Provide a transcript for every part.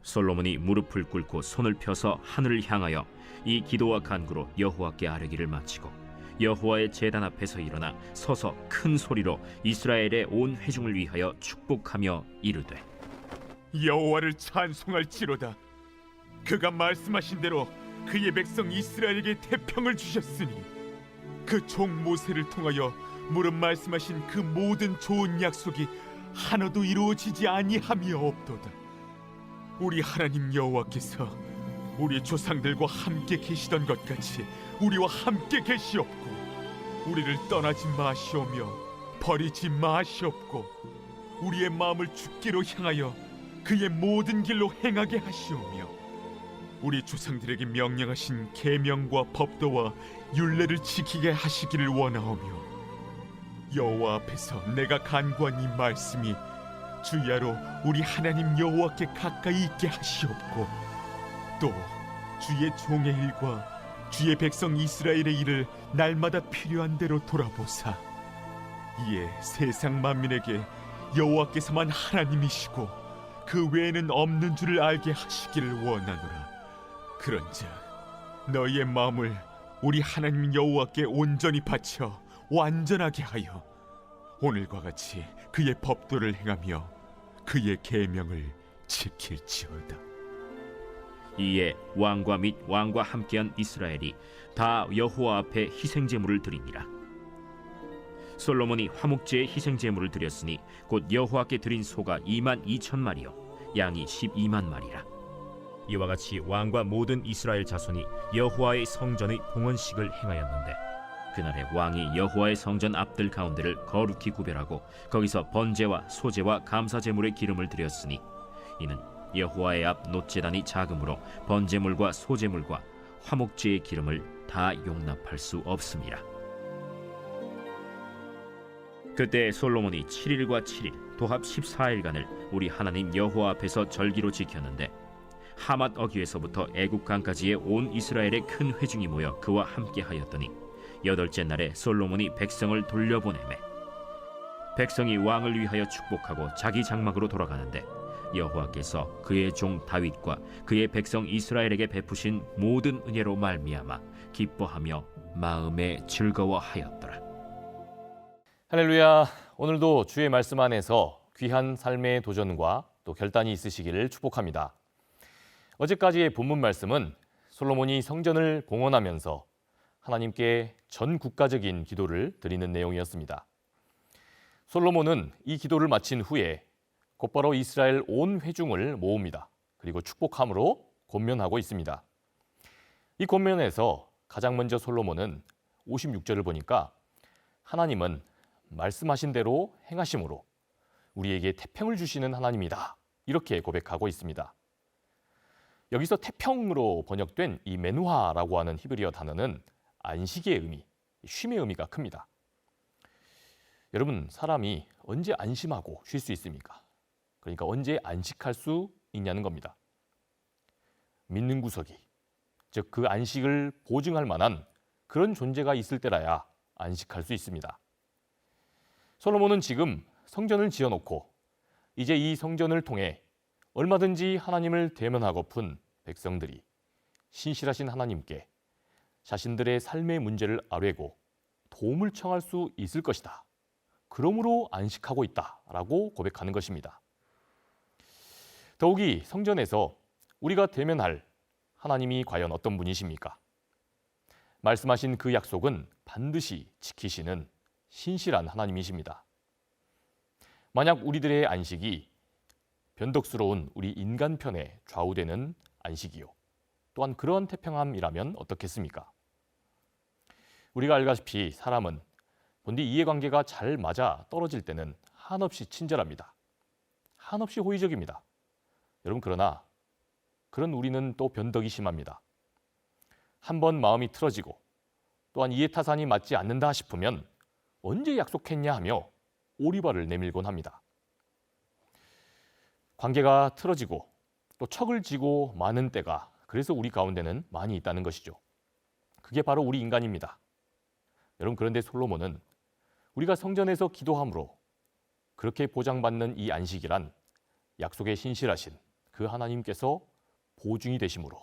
솔로몬이 무릎을 꿇고 손을 펴서 하늘을 향하여 이 기도와 간구로 여호와께 아뢰기를 마치고 여호와의 제단 앞에서 일어나 서서 큰 소리로 이스라엘의 온 회중을 위하여 축복하며 이르되 여호와를 찬송할지로다. 그가 말씀하신 대로 그의 백성 이스라엘에게 태평을 주셨으니 그 종 모세를 통하여 무릇 말씀하신 그 모든 좋은 약속이 하나도 이루어지지 아니함이 없도다. 우리 하나님 여호와께서 우리 조상들과 함께 계시던 것 같이 우리와 함께 계시옵고 우리를 떠나지 마시오며 버리지 마시옵고 우리의 마음을 주께로 향하여 그의 모든 길로 행하게 하시오며 우리 조상들에게 명령하신 계명과 법도와 율례를 지키게 하시기를 원하오며 여호와 앞에서 내가 간구한 이 말씀이 주야로 우리 하나님 여호와께 가까이 있게 하시옵고 또 주의 종의 일과 주의 백성 이스라엘의 일을 날마다 필요한 대로 돌아보사 이에 세상 만민에게 여호와께서만 하나님이시고 그 외에는 없는 줄을 알게 하시기를 원하노라. 그런즉 너희의 마음을 우리 하나님 여호와께 온전히 바쳐 완전하게 하여 오늘과 같이 그의 법도를 행하며 그의 계명을 지킬지어다. 이에 왕과 및 왕과 함께한 이스라엘이 다 여호와 앞에 희생제물을 드리니라. 솔로몬이 화목제의 희생제물을 드렸으니 곧 여호와께 드린 소가 22,000마리요 양이 12만 마리라. 이와 같이 왕과 모든 이스라엘 자손이 여호와의 성전의 봉헌식을 행하였는데 그날에 왕이 여호와의 성전 앞들 가운데를 거룩히 구별하고 거기서 번제와 소제와 감사제물의 기름을 드렸으니 이는 여호와의 앞 놋제단이 작으므로 번제물과 소제물과 화목제의 기름을 다 용납할 수 없음이라. 그때 솔로몬이 7일과 7일 도합 14일간을 우리 하나님 여호와 앞에서 절기로 지켰는데 하맛 어귀에서부터 애굽 강까지의 온 이스라엘의 큰 회중이 모여 그와 함께 하였더니 8째 날에 솔로몬이 백성을 돌려보내매 백성이 왕을 위하여 축복하고 자기 장막으로 돌아가는데 여호와께서 그의 종 다윗과 그의 백성 이스라엘에게 베푸신 모든 은혜로 말미암아 기뻐하며 마음에 즐거워하였더라. 할렐루야. 오늘도 주의 말씀 안에서 귀한 삶의 도전과 또 결단이 있으시기를 축복합니다. 어제까지의 본문 말씀은 솔로몬이 성전을 봉헌하면서 하나님께 전 국가적인 기도를 드리는 내용이었습니다. 솔로몬은 이 기도를 마친 후에 곧바로 이스라엘 온 회중을 모읍니다. 그리고 축복함으로 권면하고 있습니다. 이 권면에서 가장 먼저 솔로몬은 56절을 보니까 하나님은 말씀하신 대로 행하심으로 우리에게 태평을 주시는 하나님이다. 이렇게 고백하고 있습니다. 여기서 태평으로 번역된 이 메누하라고 하는 히브리어 단어는 안식의 의미, 쉼의 의미가 큽니다. 여러분, 사람이 언제 안심하고 쉴 수 있습니까? 그러니까 언제 안식할 수 있냐는 겁니다. 믿는 구석이, 즉 그 안식을 보증할 만한 그런 존재가 있을 때라야 안식할 수 있습니다. 솔로몬은 지금 성전을 지어놓고 이제 이 성전을 통해 얼마든지 하나님을 대면하고픈 백성들이 신실하신 하나님께 자신들의 삶의 문제를 아뢰고 도움을 청할 수 있을 것이다. 그러므로 안식하고 있다라고 고백하는 것입니다. 더욱이 성전에서 우리가 대면할 하나님이 과연 어떤 분이십니까? 말씀하신 그 약속은 반드시 지키시는 신실한 하나님이십니다. 만약 우리들의 안식이 변덕스러운 우리 인간 편에 좌우되는 안식이요, 또한 그러한 태평함이라면 어떻겠습니까? 우리가 알다시피 사람은 본디 이해관계가 잘 맞아 떨어질 때는 한없이 친절합니다. 한없이 호의적입니다. 여러분, 그러나 그런 우리는 또 변덕이 심합니다. 한번 마음이 틀어지고 또한 이해타산이 맞지 않는다 싶으면 언제 약속했냐 하며 오리발을 내밀곤 합니다. 관계가 틀어지고 또 척을 지고 마는 때가 그래서 우리 가운데는 많이 있다는 것이죠. 그게 바로 우리 인간입니다. 여러분, 그런데 솔로몬은 우리가 성전에서 기도함으로 그렇게 보장받는 이 안식이란 약속에 신실하신 그 하나님께서 보증이 되심으로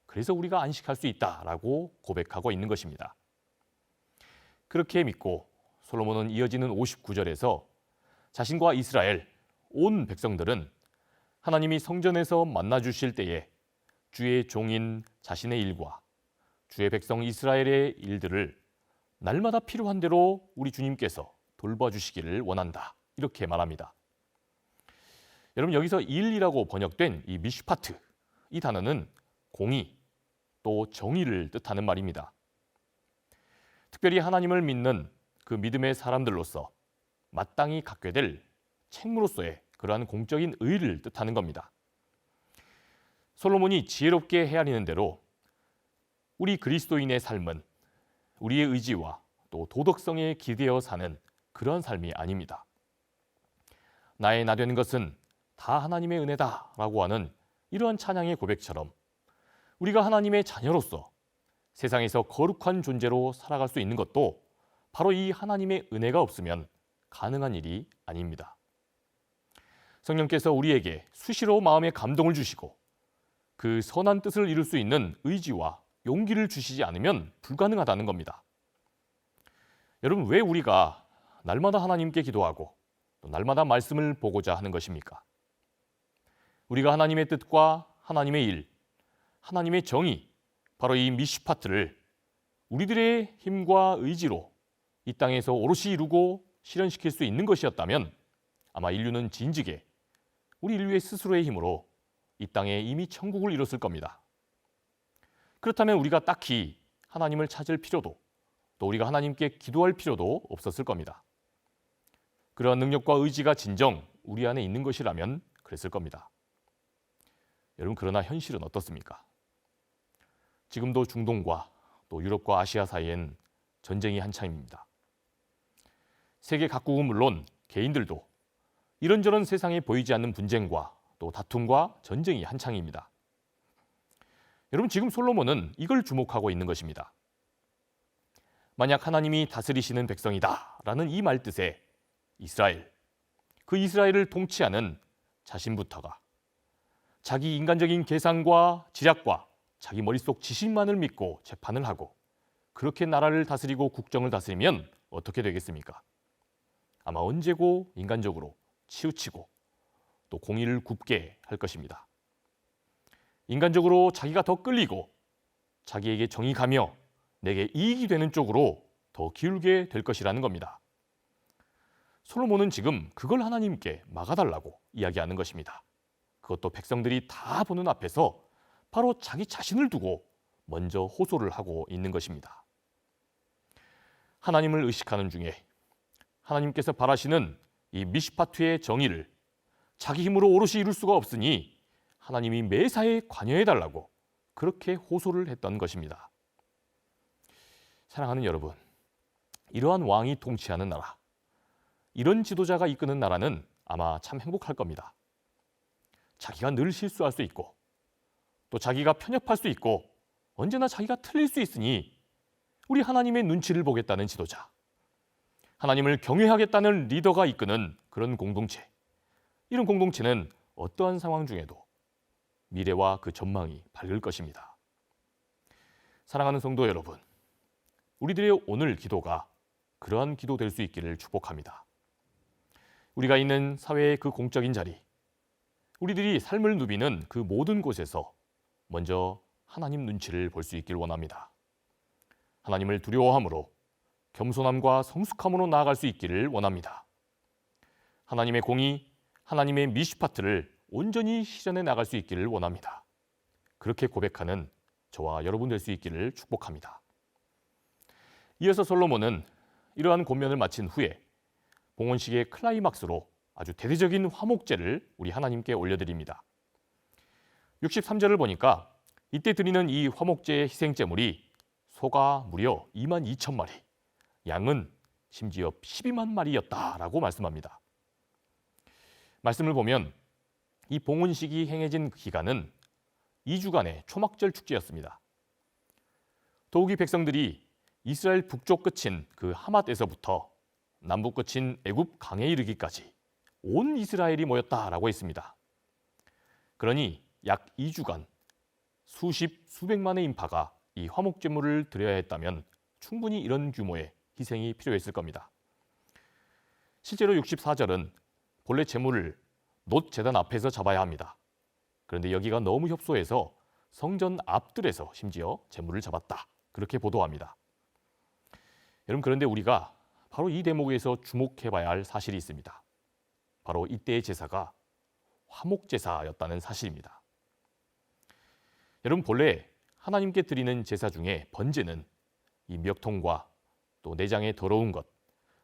그래서 우리가 안식할 수 있다라고 고백하고 있는 것입니다. 그렇게 믿고 솔로몬은 이어지는 59절에서 자신과 이스라엘 온 백성들은 하나님이 성전에서 만나 주실 때에 주의 종인 자신의 일과 주의 백성 이스라엘의 일들을 날마다 필요한 대로 우리 주님께서 돌봐주시기를 원한다. 이렇게 말합니다. 여러분, 여기서 일이라고 번역된 이 미슈파트, 이 단어는 공의 또 정의를 뜻하는 말입니다. 특별히 하나님을 믿는 그 믿음의 사람들로서 마땅히 갖게 될 책무로서의 그러한 공적인 의의를 뜻하는 겁니다. 솔로몬이 지혜롭게 헤아리는 대로 우리 그리스도인의 삶은 우리의 의지와 또 도덕성에 기대어 사는 그런 삶이 아닙니다. 나의 나 되는 것은 다 하나님의 은혜다라고 하는 이러한 찬양의 고백처럼 우리가 하나님의 자녀로서 세상에서 거룩한 존재로 살아갈 수 있는 것도 바로 이 하나님의 은혜가 없으면 가능한 일이 아닙니다. 성령께서 우리에게 수시로 마음의 감동을 주시고 그 선한 뜻을 이룰 수 있는 의지와 용기를 주시지 않으면 불가능하다는 겁니다. 여러분, 왜 우리가 날마다 하나님께 기도하고 또 날마다 말씀을 보고자 하는 것입니까? 우리가 하나님의 뜻과 하나님의 일, 하나님의 정의, 바로 이 미슈파트를 우리들의 힘과 의지로 이 땅에서 오롯이 이루고 실현시킬 수 있는 것이었다면 아마 인류는 진즉에 우리 인류의 스스로의 힘으로 이 땅에 이미 천국을 이뤘을 겁니다. 그렇다면 우리가 딱히 하나님을 찾을 필요도 또 우리가 하나님께 기도할 필요도 없었을 겁니다. 그러한 능력과 의지가 진정 우리 안에 있는 것이라면 그랬을 겁니다. 여러분, 그러나 현실은 어떻습니까? 지금도 중동과 또 유럽과 아시아 사이엔 전쟁이 한창입니다. 세계 각국은 물론 개인들도 이런저런 세상에 보이지 않는 분쟁과 또 다툼과 전쟁이 한창입니다. 여러분, 지금 솔로몬은 이걸 주목하고 있는 것입니다. 만약 하나님이 다스리시는 백성이다라는 이 말뜻에 이스라엘, 그 이스라엘을 통치하는 자신부터가 자기 인간적인 계산과 지략과 자기 머릿속 지식만을 믿고 재판을 하고 그렇게 나라를 다스리고 국정을 다스리면 어떻게 되겠습니까? 아마 언제고 인간적으로 치우치고 또 공의를 굽게 할 것입니다. 인간적으로 자기가 더 끌리고 자기에게 정이 가며 내게 이익이 되는 쪽으로 더 기울게 될 것이라는 겁니다. 솔로몬은 지금 그걸 하나님께 막아달라고 이야기하는 것입니다. 그것도 백성들이 다 보는 앞에서 바로 자기 자신을 두고 먼저 호소를 하고 있는 것입니다. 하나님을 의식하는 중에 하나님께서 바라시는 이 미슈파트의 정의를 자기 힘으로 오롯이 이룰 수가 없으니 하나님이 매사에 관여해달라고 그렇게 호소를 했던 것입니다. 사랑하는 여러분, 이러한 왕이 통치하는 나라, 이런 지도자가 이끄는 나라는 아마 참 행복할 겁니다. 자기가 늘 실수할 수 있고 또 자기가 편협할 수 있고 언제나 자기가 틀릴 수 있으니 우리 하나님의 눈치를 보겠다는 지도자, 하나님을 경외하겠다는 리더가 이끄는 그런 공동체, 이런 공동체는 어떠한 상황 중에도 미래와 그 전망이 밝을 것입니다. 사랑하는 성도 여러분, 우리들의 오늘 기도가 그러한 기도 될 수 있기를 축복합니다. 우리가 있는 사회의 그 공적인 자리, 우리들이 삶을 누비는 그 모든 곳에서 먼저 하나님 눈치를 볼 수 있길 원합니다. 하나님을 두려워함으로 겸손함과 성숙함으로 나아갈 수 있기를 원합니다. 하나님의 공의, 하나님의 미슈파트를 온전히 실현해 나갈 수 있기를 원합니다. 그렇게 고백하는 저와 여러분 될 수 있기를 축복합니다. 이어서 솔로몬은 이러한 권면을 마친 후에 봉헌식의 클라이막스로 아주 대대적인 화목제를 우리 하나님께 올려드립니다. 63절을 보니까 이때 드리는 이 화목제의 희생제물이 소가 무려 2만 2천 마리, 양은 심지어 12만 마리였다라고 말씀합니다. 말씀을 보면 이 봉헌식이 행해진 기간은 2주간의 초막절 축제였습니다. 더욱이 백성들이 이스라엘 북쪽 끝인 그 하맛에서부터 남북 끝인 애굽 강에 이르기까지 온 이스라엘이 모였다라고 했습니다. 그러니 약 2주간 수십, 수백만의 인파가 이 화목제물을 드려야 했다면 충분히 이런 규모의 희생이 필요했을 겁니다. 실제로 64절은 본래 제물을 놋 제단 앞에서 잡아야 합니다. 그런데 여기가 너무 협소해서 성전 앞들에서 심지어 제물을 잡았다. 그렇게 보도합니다. 여러분, 그런데 우리가 바로 이 대목에서 주목해봐야 할 사실이 있습니다. 바로 이때의 제사가 화목제사였다는 사실입니다. 여러분, 본래 하나님께 드리는 제사 중에 번제는 이 멱통과 또 내장의 더러운 것,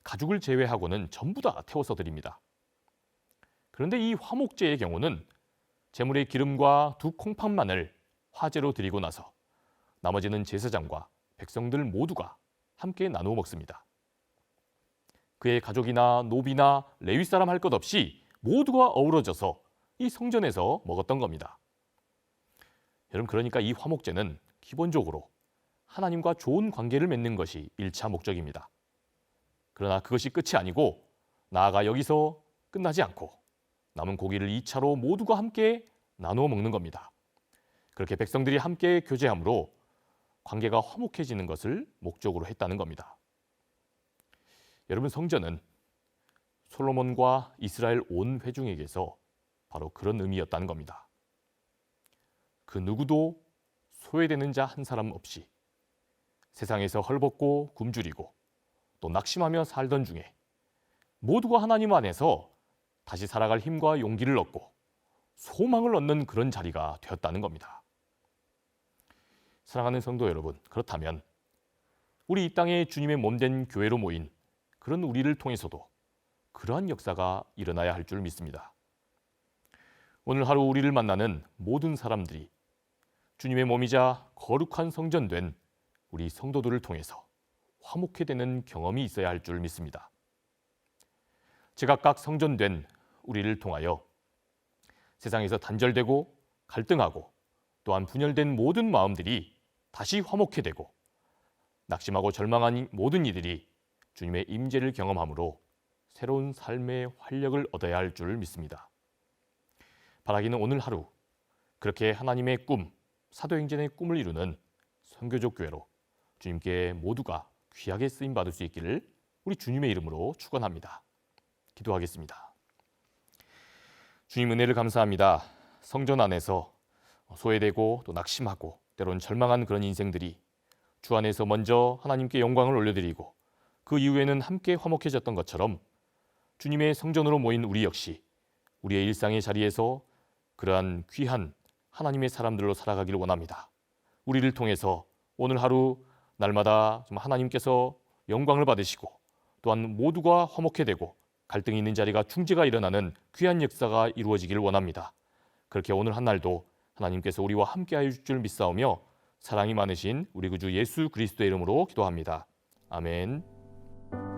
가죽을 제외하고는 전부 다 태워서 드립니다. 그런데 이 화목제의 경우는 제물의 기름과 두 콩팥만을 화제로 드리고 나서 나머지는 제사장과 백성들 모두가 함께 나누어 먹습니다. 그의 가족이나 노비나 레위 사람 할 것 없이 모두가 어우러져서 이 성전에서 먹었던 겁니다. 여러분, 그러니까 이 화목제는 기본적으로 하나님과 좋은 관계를 맺는 것이 1차 목적입니다. 그러나 그것이 끝이 아니고 나아가 여기서 끝나지 않고 남은 고기를 2차로 모두가 함께 나누어 먹는 겁니다. 그렇게 백성들이 함께 교제함으로 관계가 화목해지는 것을 목적으로 했다는 겁니다. 여러분, 성전은 솔로몬과 이스라엘 온 회중에게서 바로 그런 의미였다는 겁니다. 그 누구도 소외되는 자 한 사람 없이 세상에서 헐벗고 굶주리고 또 낙심하며 살던 중에 모두가 하나님 안에서 다시 살아갈 힘과 용기를 얻고 소망을 얻는 그런 자리가 되었다는 겁니다. 사랑하는 성도 여러분, 그렇다면 우리 이 땅에 주님의 몸된 교회로 모인 그런 우리를 통해서도 그러한 역사가 일어나야 할 줄 믿습니다. 오늘 하루 우리를 만나는 모든 사람들이 주님의 몸이자 거룩한 성전된 우리 성도들을 통해서 화목해 되는 경험이 있어야 할 줄 믿습니다. 제각각 성전된 우리를 통하여 세상에서 단절되고 갈등하고 또한 분열된 모든 마음들이 다시 화목해 되고 낙심하고 절망한 모든 이들이 주님의 임재를 경험함으로 새로운 삶의 활력을 얻어야 할 줄 믿습니다. 바라기는 오늘 하루 그렇게 하나님의 꿈, 사도행전의 꿈을 이루는 선교적 교회로 주님께 모두가 귀하게 쓰임 받을 수 있기를 우리 주님의 이름으로 축원합니다. 기도하겠습니다. 주님, 은혜를 감사합니다. 성전 안에서 소외되고 또 낙심하고 때론 절망한 그런 인생들이 주 안에서 먼저 하나님께 영광을 올려드리고 그 이후에는 함께 화목해졌던 것처럼 주님의 성전으로 모인 우리 역시 우리의 일상의 자리에서 그러한 귀한 하나님의 사람들로 살아가기를 원합니다. 우리를 통해서 오늘 하루 날마다 하나님께서 영광을 받으시고 또한 모두가 화목해 되고 갈등이 있는 자리가 중재가 일어나는 귀한 역사가 이루어지기를 원합니다. 그렇게 오늘 한 날도 하나님께서 우리와 함께하여 주실 줄 믿사오며 사랑이 많으신 우리 구주 예수 그리스도의 이름으로 기도합니다. 아멘.